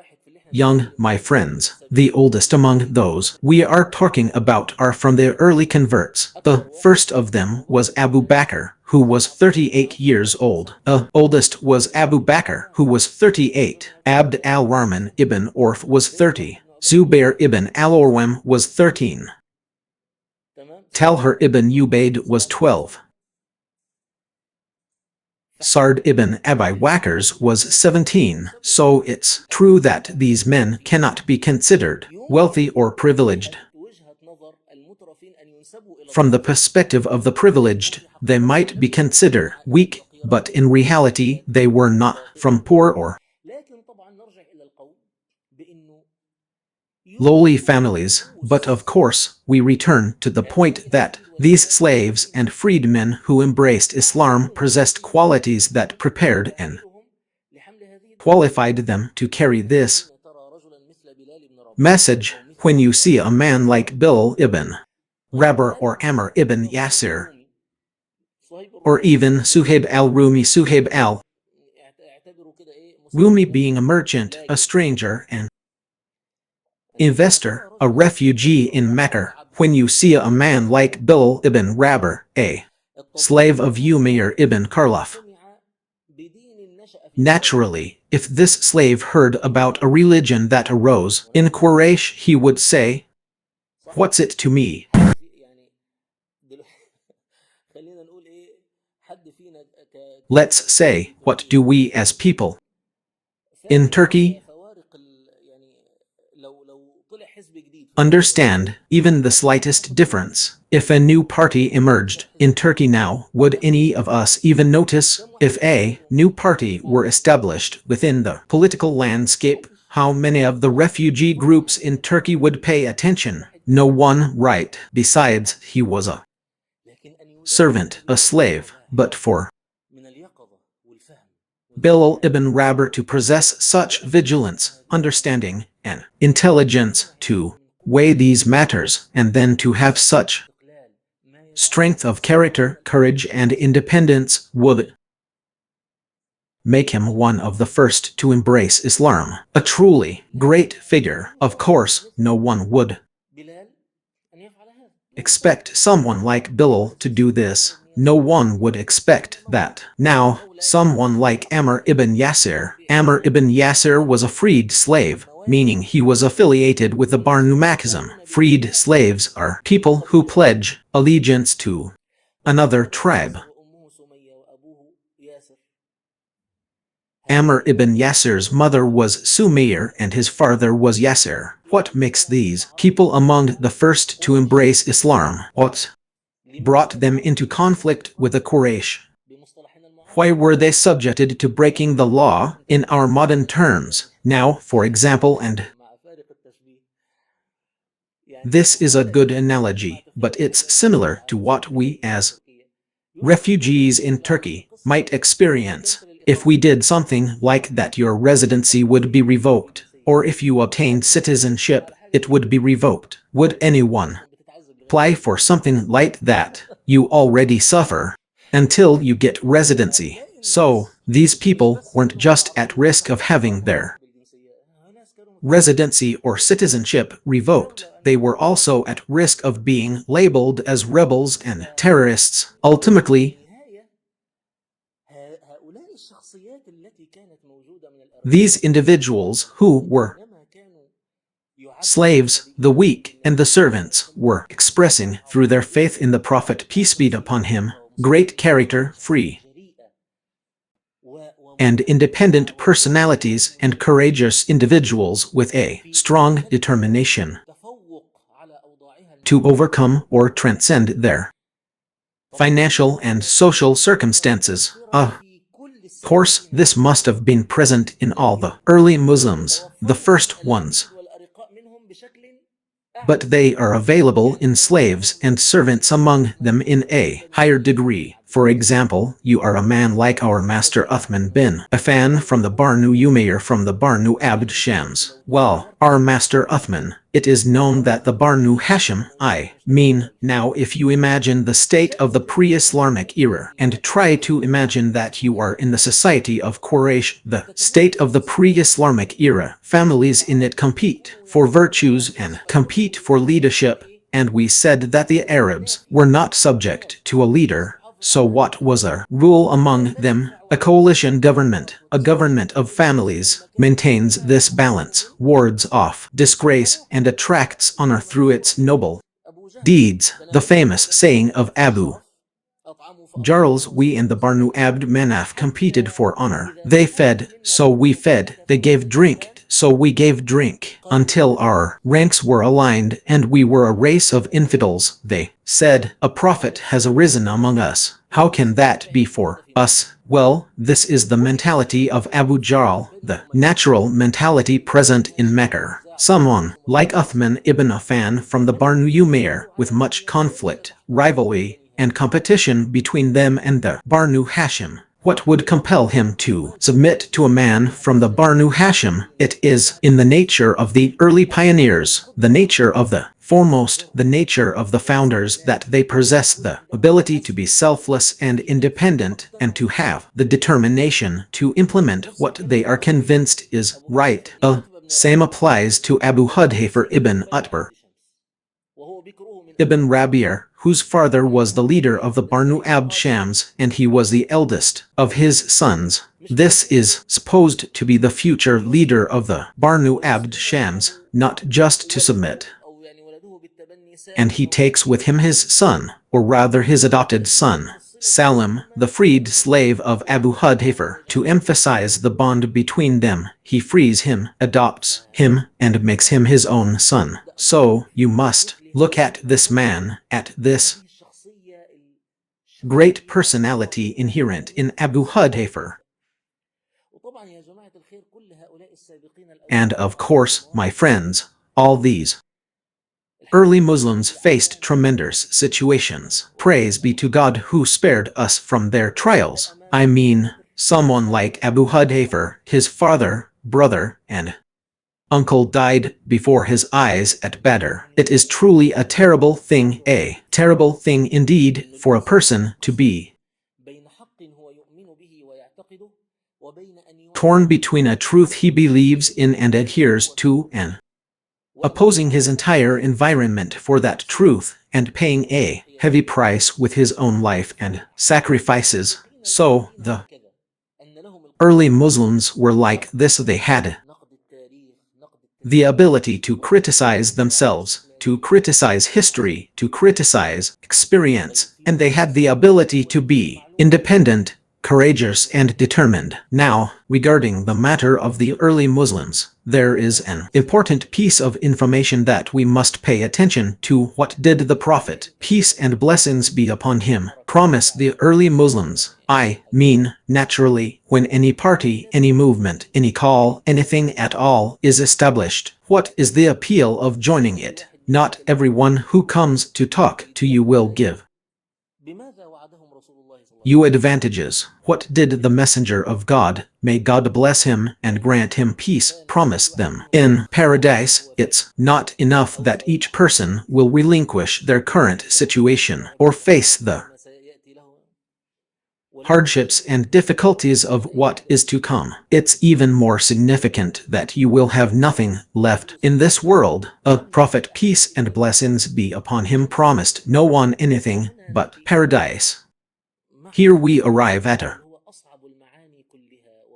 young, my friends. The oldest among those we are talking about are from the early converts. The first of them was Abu Bakr, who was 38 years old. The oldest was Abu Bakr, who was 38. Abd al-Rahman ibn Awf was 30. Zubair ibn al-Awwam was 13. Talha ibn Ubayd was 12. Sa'd ibn Abi Waqqas was 17, so it's true that these men cannot be considered wealthy or privileged. From the perspective of the privileged, they might be considered weak, but in reality they were not from poor or lowly families. But of course, we return to the point that these slaves and freedmen who embraced Islam possessed qualities that prepared and qualified them to carry this message. When you see a man like Bilal ibn Rabah or Ammar ibn Yasir, or even Suhaib al-Rumi, Suhaib al-Rumi being a merchant, a stranger, an investor, a refugee in Mecca, when you see a man like Bilal ibn Rabah, a slave of Umayyah ibn Khalaf, naturally, if this slave heard about a religion that arose in Quraysh, he would say, "What's it to me?" Let's say, what do we as people in Turkey understand even the slightest difference? If a new party emerged in Turkey now, would any of us even notice? If a new party were established within the political landscape, how many of the refugee groups in Turkey would pay attention? No one, right? Besides, he was a servant, a slave. But for Bilal ibn Rabah to possess such vigilance, understanding, and intelligence to weigh these matters, and then to have such strength of character, courage, and independence would make him one of the first to embrace Islam. A truly great figure. Of course, no one would expect someone like Bilal to do this. No one would expect that. Now, someone like Ammar ibn Yasir. Ammar ibn Yasir was a freed slave, meaning he was affiliated with the Banu Makhzum. Freed slaves are people who pledge allegiance to another tribe. Ammar ibn Yasir's mother was Sumayyah and his father was Yasir. What makes these people among the first to embrace Islam? What brought them into conflict with the Quraysh? Why were they subjected to breaking the law in our modern terms? Now, for example, and this is a good analogy, but it's similar to what we as refugees in Turkey might experience. If we did something like that, your residency would be revoked, or if you obtained citizenship, it would be revoked. Would anyone apply for something like that? You already suffer until you get residency. So, these people weren't just at risk of having their residency or citizenship revoked, they were also at risk of being labeled as rebels and terrorists. Ultimately, these individuals who were slaves, the weak, and the servants were expressing through their faith in the Prophet, peace be upon him, great character, free and independent personalities and courageous individuals with a strong determination to overcome or transcend their financial and social circumstances. Of course, this must have been present in all the early Muslims, the first ones, but they are available in slaves and servants among them in a higher degree. For example, you are a man like our master Uthman bin Affan from the Banu Umayyah from the Banu Abd Shams. Well, our master Uthman, it is known that the Banu Hashim, now if you imagine the state of the pre-Islamic era and try to imagine that you are in the society of Quraysh, the state of the pre-Islamic era, families in it compete for virtues and compete for leadership, and we said that the Arabs were not subject to a leader. So what was a rule among them? A coalition government, a government of families, maintains this balance, wards off disgrace, and attracts honor through its noble deeds. The famous saying of Abu Jarls, we and the Banu Abd Manaf competed for honor. They fed, so we fed. They gave drink, so we gave drink, until our ranks were aligned and we were a race of infidels. They said, a prophet has arisen among us. How can that be for us? Well, this is the mentality of Abu Jahl, the natural mentality present in Mecca. Someone like Uthman ibn Affan from the Banu Umayyah, with much conflict, rivalry, and competition between them and the Banu Hashim. What would compel him to submit to a man from the Banu Hashim? It is in the nature of the early pioneers, the nature of the foremost, the nature of the founders, that they possess the ability to be selfless and independent and to have the determination to implement what they are convinced is right. Same applies to Abu Hudhayfah ibn Utbah ibn Rabi'ah, whose father was the leader of the Banu Abd Shams, and he was the eldest of his sons. This is supposed to be the future leader of the Banu Abd Shams, not just to submit. And he takes with him his son, or rather his adopted son, Salim, the freed slave of Abu Hudhayfah. To emphasize the bond between them, he frees him, adopts him, and makes him his own son. So, you must look at this man, at this great personality inherent in Abu Hudhayfah. And of course, my friends, all these early Muslims faced tremendous situations. Praise be to God who spared us from their trials. I mean, someone like Abu Hudhayfah, his father, brother, and uncle died before his eyes at Badr. It is truly a terrible thing indeed, for a person to be torn between a truth he believes in and adheres to, and opposing his entire environment for that truth, and paying a heavy price with his own life and sacrifices. So, the early Muslims were like this. They had the ability to criticize themselves, to criticize history, to criticize experience, and they had the ability to be independent, courageous, and determined. Now, regarding the matter of the early Muslims, there is an important piece of information that we must pay attention to. What did the Prophet, peace and blessings be upon him, promise the early Muslims? I mean, naturally, when any party, any movement, any call, anything at all is established, what is the appeal of joining it? Not everyone who comes to talk to you will give you advantages. What did the messenger of God, may God bless him and grant him peace, promise them? In paradise, it's not enough that each person will relinquish their current situation or face the hardships and difficulties of what is to come. It's even more significant that you will have nothing left in this world. A prophet, peace and blessings be upon him, promised no one anything but paradise. Here we arrive at a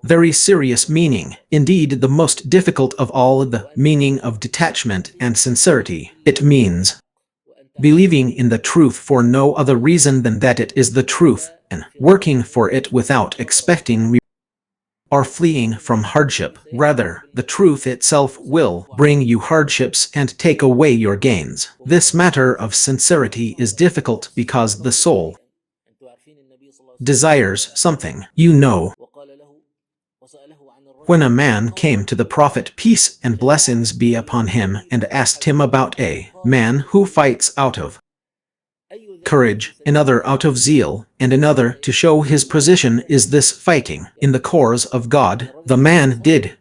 very serious meaning, indeed the most difficult of all, the meaning of detachment and sincerity. It means believing in the truth for no other reason than that it is the truth, and working for it without expecting are fleeing from hardship. Rather, the truth itself will bring you hardships and take away your gains. This matter of sincerity is difficult because the soul desires something. When a man came to the Prophet, peace and blessings be upon him, and asked him about a man who fights out of courage, another out of zeal, and another to show his position, is this fighting in the cause of God? The man did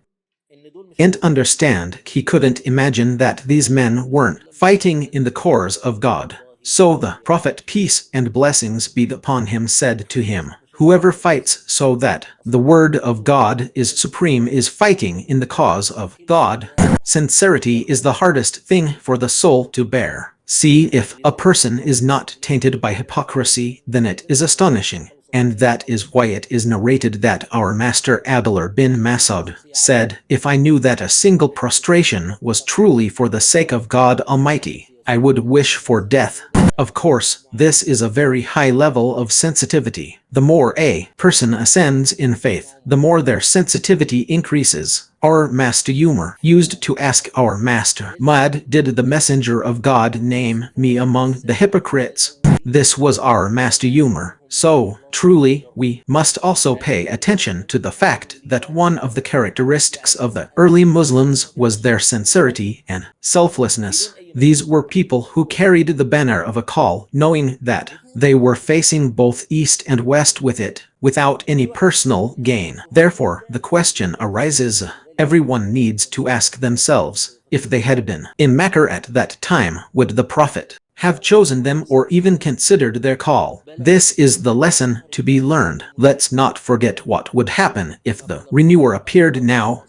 and understand. He couldn't imagine that these men weren't fighting in the cause of God. So the Prophet, peace and blessings be upon him, said to him, whoever fights so that the word of God is supreme is fighting in the cause of God. Sincerity is the hardest thing for the soul to bear. See, if a person is not tainted by hypocrisy, then it is astonishing. And that is why it is narrated that our master Abdullah bin Mas'ud said, if I knew that a single prostration was truly for the sake of God Almighty, I would wish for death. Of course, this is a very high level of sensitivity. The more a person ascends in faith, the more their sensitivity increases. Our Master Umar used to ask our Master, Mad, did the Messenger of God name me among the hypocrites? This was our Master Umar. So, truly, we must also pay attention to the fact that one of the characteristics of the early Muslims was their sincerity and selflessness. These were people who carried the banner of a call, knowing that they were facing both east and west with it, without any personal gain. Therefore, the question arises, everyone needs to ask themselves, if they had been in Mecca at that time, would the Prophet have chosen them or even considered their call? This is the lesson to be learned. Let's not forget what would happen if the renewer appeared now.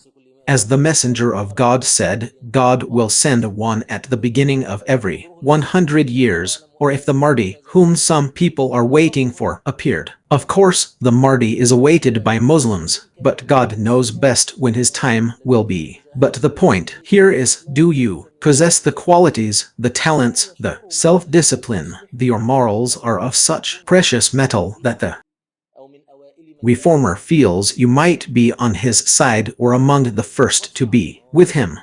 As the Messenger of God said, God will send one at the beginning of every 100 years, or if the Mahdi, whom some people are waiting for, appeared. Of course, the Mahdi is awaited by Muslims, but God knows best when his time will be. But the point here is, do you possess the qualities, the talents, the self-discipline? Your morals are of such precious metal that the reformer feels you might be on his side or among the first to be with him.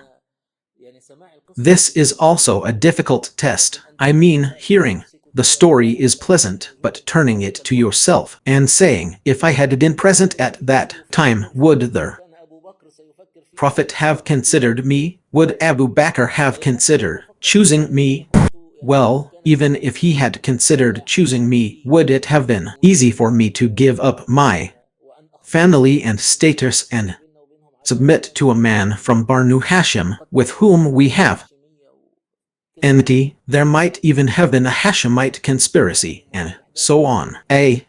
This is also a difficult test. I mean, hearing the story is pleasant, but turning it to yourself and saying, if I had been present at that time, would the Prophet have considered me? Would Abu Bakr have considered choosing me? Well, even if he had considered choosing me, would it have been easy for me to give up my family and status and submit to a man from Banu Hashim with whom we have enmity? There might even have been a Hashemite conspiracy, and so on. A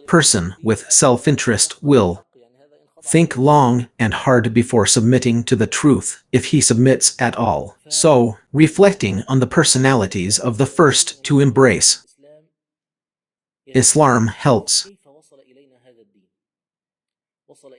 person with self-interest will think long and hard before submitting to the truth, if he submits at all. So, reflecting on the personalities of the first to embrace Islam helps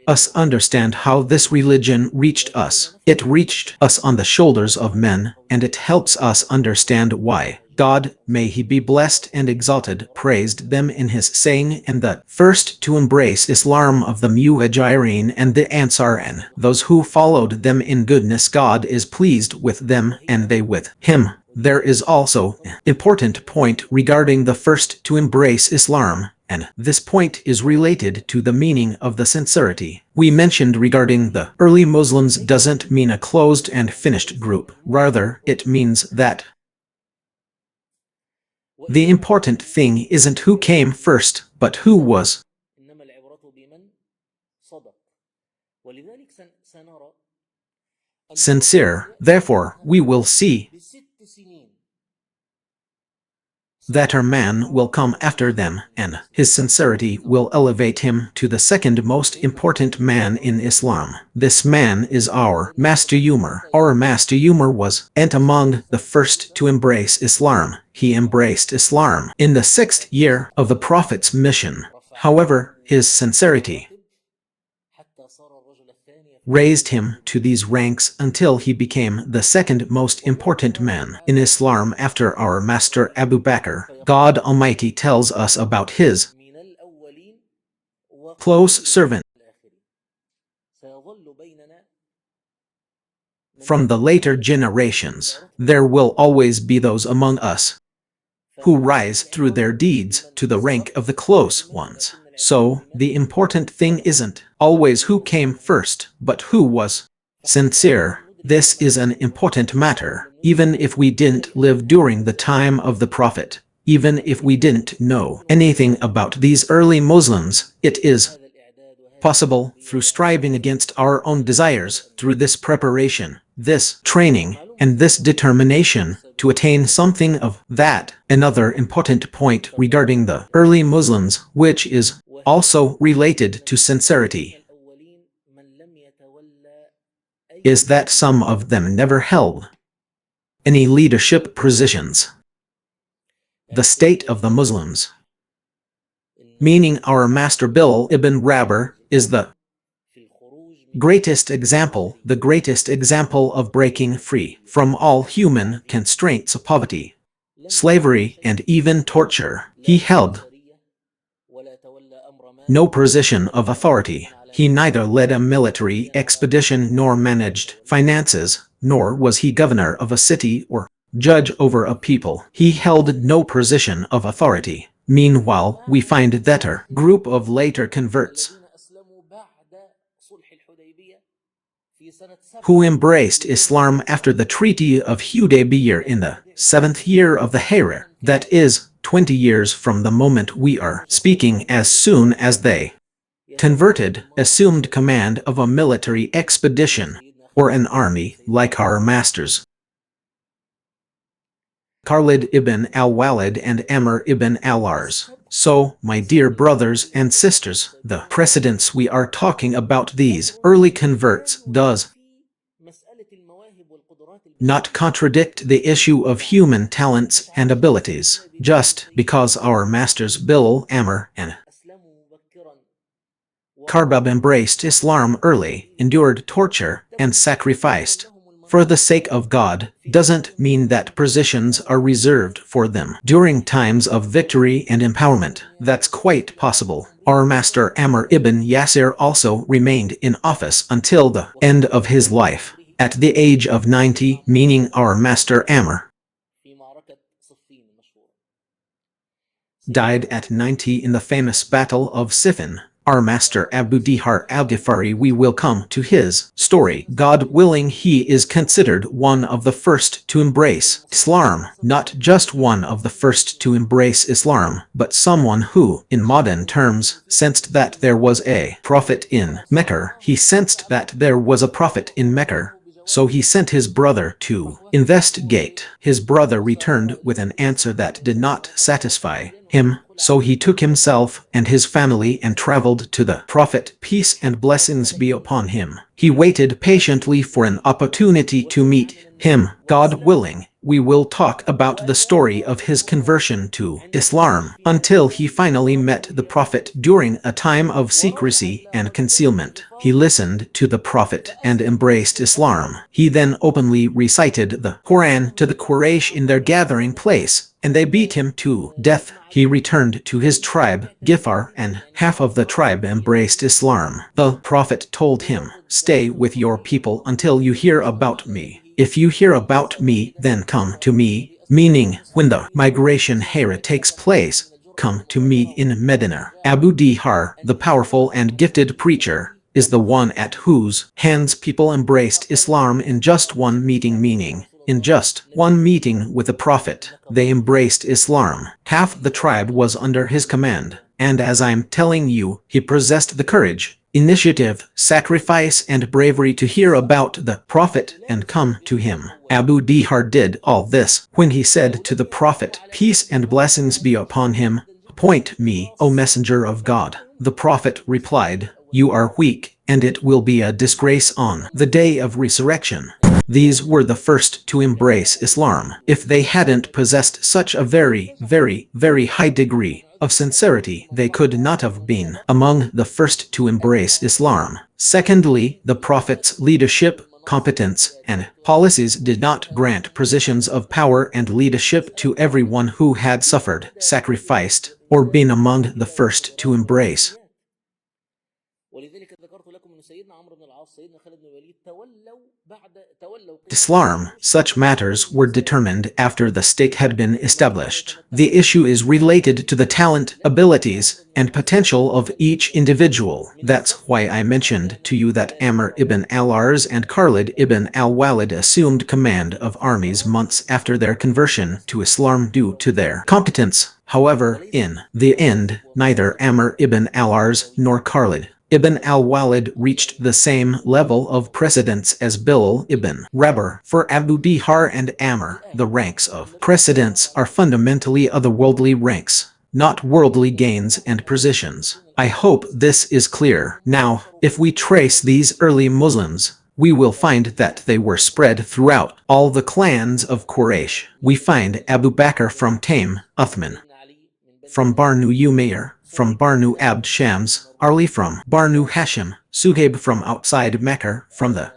us understand how this religion reached us. It reached us on the shoulders of men, and it helps us understand why God, may he be blessed and exalted, praised them in his saying, and the first to embrace Islam of the Muhajirin and the Ansar and those who followed them in goodness, God is pleased with them and they with him. There is also an important point regarding the first to embrace Islam, and this point is related to the meaning of the sincerity we mentioned regarding the early Muslims. Doesn't mean a closed and finished group. Rather, it means that the important thing isn't who came first, but who was sincere. Therefore, we will see that our man will come after them, and his sincerity will elevate him to the second most important man in Islam. This man is our Master Umar. Our Master Umar was and among the first to embrace Islam. He embraced Islam in the 6th year of the Prophet's mission. However, his sincerity raised him to these ranks until he became the second most important man in Islam after our master Abu Bakr. God Almighty tells us about his close servant سيظل بيننا From the later generations, there will always be those among us who rise through their deeds to the rank of the close ones. So, the important thing isn't always who came first, but who was sincere. This is an important matter, even if we didn't live during the time of the Prophet. Even if we didn't know anything about these early Muslims, it is possible, through striving against our own desires, through this preparation, this training, and this determination, to attain something of that. Another important point regarding the early Muslims, which is also related to sincerity, is that some of them never held any leadership positions. The state of the Muslims, meaning our master Bilal ibn Rabah, is the greatest example of breaking free from all human constraints of poverty, slavery, and even torture. He held no position of authority. He neither led a military expedition nor managed finances, nor was he governor of a city or judge over a people. He held no position of authority. Meanwhile, we find that a group of later converts who embraced Islam after the Treaty of Hudaybiyah in the 7th year of the Hijra, that is, 20 years from the moment we are speaking. As soon as they converted, assumed command of a military expedition or an army like our masters Khalid ibn al-Walid and Amr ibn al-Ars. So, my dear brothers and sisters, the precedents we are talking about, these early converts, does not contradict the issue of human talents and abilities. Just because our masters Bilal, Amr, and Karbab embraced Islam early, endured torture, and sacrificed for the sake of God, doesn't mean that positions are reserved for them during times of victory and empowerment. That's quite possible. Our master Amr ibn Yasir also remained in office until the end of his life. At the age of 90, meaning our master Amr died at 90 in the famous Battle of Siffin. Our master Abu Dihar al-Ghifari, we will come to his story. God willing, he is considered one of the first to embrace Islam. Not just one of the first to embrace Islam, but someone who, in modern terms, sensed that there was a prophet in Mecca. He sensed that there was a prophet in Mecca. So he sent his brother to investigate. His brother returned with an answer that did not satisfy him. So he took himself and his family and traveled to the Prophet, peace and blessings be upon him. He waited patiently for an opportunity to meet him. God willing, we will talk about the story of his conversion to Islam until he finally met the Prophet during a time of secrecy and concealment. He listened to the Prophet and embraced Islam. He then openly recited the Quran to the Quraysh in their gathering place, and they beat him to death. He returned to his tribe, Gifar, and half of the tribe embraced Islam. The Prophet told him, "Stay with your people until you hear about me. If you hear about me, then come to me," meaning, when the migration Hira takes place, come to me in Medina. Abu Dihar, the powerful and gifted preacher, is the one at whose hands people embraced Islam in just one meeting, meaning, in just one meeting with the Prophet, they embraced Islam. Half the tribe was under his command, and as I'm telling you, he possessed the courage, initiative, sacrifice, and bravery to hear about the Prophet and come to him. Abu Dihar did all this when he said to the Prophet, peace and blessings be upon him, "Appoint me, O Messenger of God." The Prophet replied, "You are weak, and it will be a disgrace on the day of resurrection." These were the first to embrace Islam. If they hadn't possessed such a very, very, very high degree of sincerity, they could not have been among the first to embrace Islam. Secondly, the Prophet's leadership, competence, and policies did not grant positions of power and leadership to everyone who had suffered, sacrificed, or been among the first to embrace ولذلك ذكرت لكم أن سيدنا عمرو بن العاص سيدنا خالد بن الوليد تولوا Islam, such matters were determined after the state had been established. The issue is related to the talent, abilities, and potential of each individual. That's why I mentioned to you that Amr ibn al-As and Khalid ibn al-Walid assumed command of armies months after their conversion to Islam due to their competence. However, in the end, neither Amr ibn al-As nor Khalid Ibn al-Walid reached the same level of precedence as Bilal ibn Rabah. For Abu Dihar and Amr, the ranks of precedence are fundamentally otherworldly ranks, not worldly gains and positions. I hope this is clear. Now, if we trace these early Muslims, we will find that they were spread throughout all the clans of Quraysh. We find Abu Bakr from Taym, Uthman from Banu Umayr, from Banu Abd Shams, Ali from Banu Hashim, Suhaib from outside Mecca, from the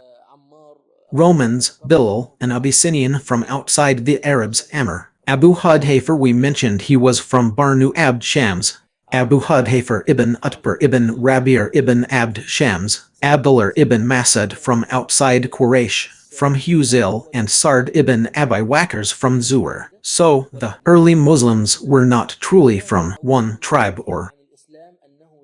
Romans, Bilal, an Abyssinian from outside the Arabs, Amr. Abu Hudhayfar we mentioned he was from Banu Abd Shams. Abu Hudhayfar ibn Utbah ibn Rabi' ibn Abd Shams, Abdullah ibn Masud from outside Quraysh, from Huzil, and Sard ibn Abi Waqqas from Zuhr. So, the early Muslims were not truly from one tribe or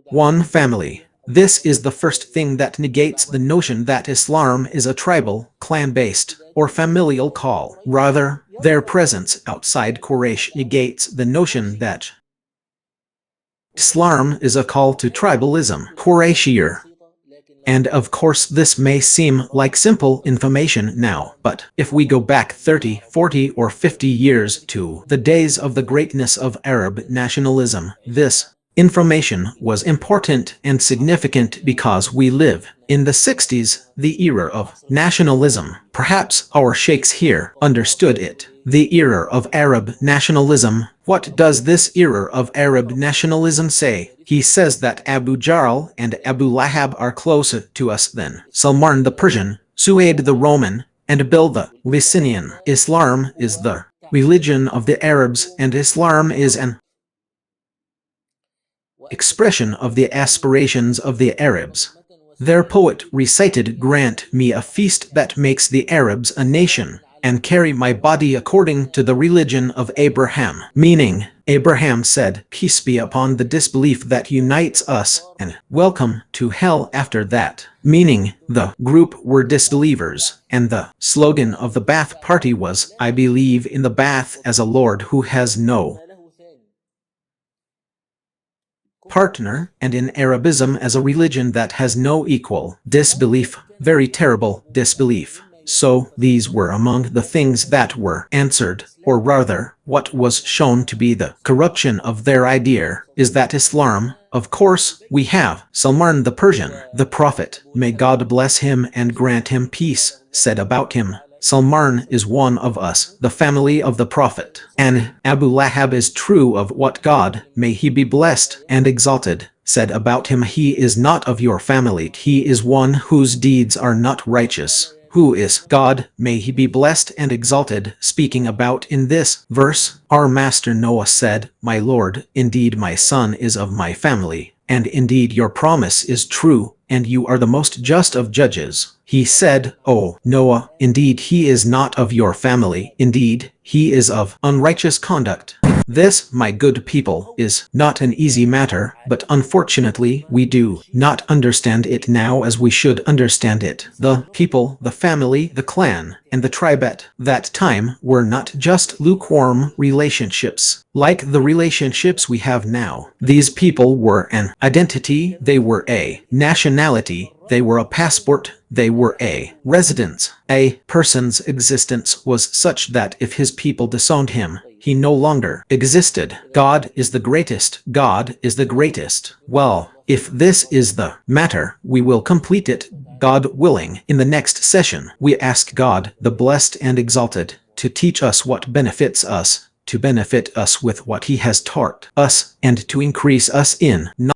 one family. This is the first thing that negates the notion that Islam is a tribal, clan-based, or familial call. Rather, their presence outside Quraysh negates the notion that Islam is a call to tribalism, Qurayshiyr. And of course this may seem like simple information now, but if we go back 30, 40 or 50 years to the days of the greatness of Arab nationalism, this information was important and significant because we live in the 60s, the era of nationalism. Perhaps our sheikhs here understood it. The era of Arab nationalism. What does this era of Arab nationalism say? He says that Abu Jahl and Abu Lahab are closer to us than Salman the Persian, Suaid the Roman, and Bil the Abyssinian. Islam is the religion of the Arabs, and Islam is an expression of the aspirations of the Arabs. Their poet recited, "Grant me a feast that makes the Arabs a nation, and carry my body according to the religion of Abraham." Meaning, Abraham said, "Peace be upon the disbelief that unites us, and welcome to hell after that." Meaning, the group were disbelievers, and the slogan of the Ba'ath Party was, "I believe in the Ba'ath as a Lord who has no partner, and in Arabism as a religion that has no equal." Disbelief, very terrible disbelief. So, these were among the things that were answered, or rather, what was shown to be the corruption of their idea, is that Islam, of course, we have Salman the Persian, the Prophet, may God bless him and grant him peace, said about him, "Salman is one of us, the family of the Prophet." And Abu Lahab is true of what God, may he be blessed and exalted, said about him, "He is not of your family, he is one whose deeds are not righteous." Who is God, may he be blessed and exalted, speaking about in this verse. Our master Noah said, "My Lord, indeed my son is of my family, and indeed your promise is true, and you are the most just of judges." He said, "O Noah, indeed he is not of your family, indeed he is of unrighteous conduct." This, my good people, is not an easy matter, but unfortunately we do not understand it now as we should understand it. The people, the family, the clan, and the tribe at that time were not just lukewarm relationships, like the relationships we have now. These people were an identity, they were a nationality, they were a passport, they were a residence. A person's existence was such that if his people disowned him, he no longer existed. God is the greatest. God is the greatest. Well, if this is the matter, we will complete it, God willing. In the next session, we ask God, the blessed and exalted, to teach us what benefits us, to benefit us with what he has taught us, and to increase us in knowledge.